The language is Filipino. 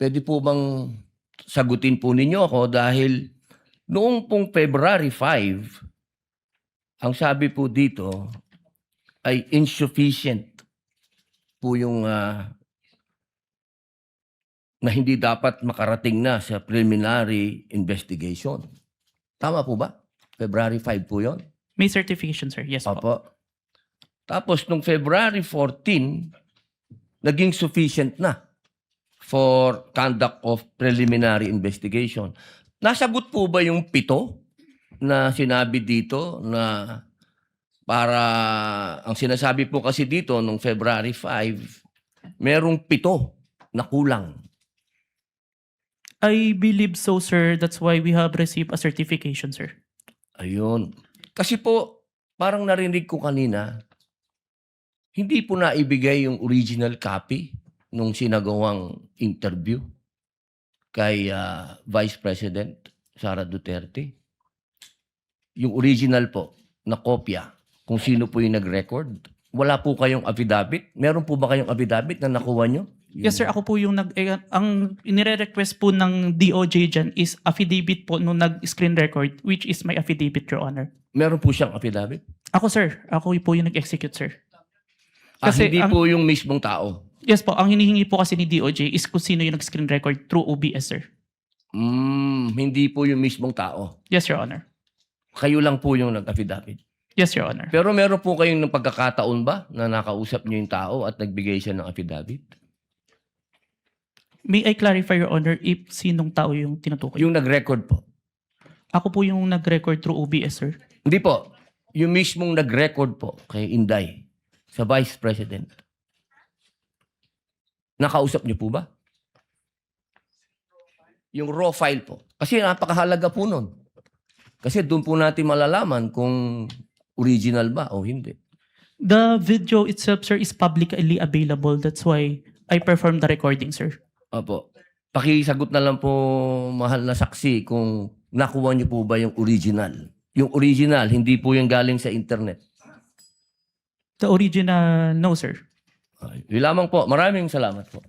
Pwede po bang sagutin po ninyo ako dahil noong pong February 5, ang sabi po dito ay insufficient po yung na hindi dapat makarating na sa preliminary investigation. Tama po ba? February 5 po yon? May certification, sir. Yes po. Opo. Tapos nung February 14, naging sufficient na for conduct of preliminary investigation. Nasagot po ba yung 7 na sinabi dito na para, ang sinasabi po kasi dito nung February 5, merong 7 na kulang. I believe so, sir. That's why we have received a certification, sir. Ayun. Kasi po, parang narinig ko kanina, hindi po naibigay yung original copy nung sinagawang interview kay Vice President Sara Duterte. Yung original po na kopya, kung sino po yung nag-record. Wala po kayong affidavit? Meron po ba kayong affidavit na nakuha nyo? Yes, sir. Ako po yung ang inire-request po ng DOJ dyan is affidavit po nung nag-screen record, which is my affidavit, Your Honor. Meron po siyang affidavit? Ako, sir. Ako po yung nag-execute, sir. Hindi po yung mismong tao? Yes po. Ang hinihingi po kasi ni DOJ is kung sino yung nag-screen record through OBS, sir. Hindi po yung mismong tao. Yes, Your Honor. Kayo lang po yung nag-affidavit. Yes, Your Honor. Pero meron po kayong pagkakataon ba na nakausap nyo yung tao at nagbigay siya ng affidavit? May I clarify, Your Honor, if sinong tao yung tinutukoy? Yung nag-record po? Ako po yung nag-record through OBS, sir. Hindi po. Yung mismong nag-record po kay Inday sa Vice President. Nakausap niyo po ba? Yung raw file po. Kasi napakahalaga po nun. Kasi doon po natin malalaman kung original ba o hindi. The video itself, sir, is publicly available. That's why I performed the recording, sir. Opo. Pakisagot na lang po, mahal na saksi, kung nakuha niyo po ba yung original. Yung original, hindi po yung galing sa internet. The original, no, sir. Yun lamang po. Maraming salamat po.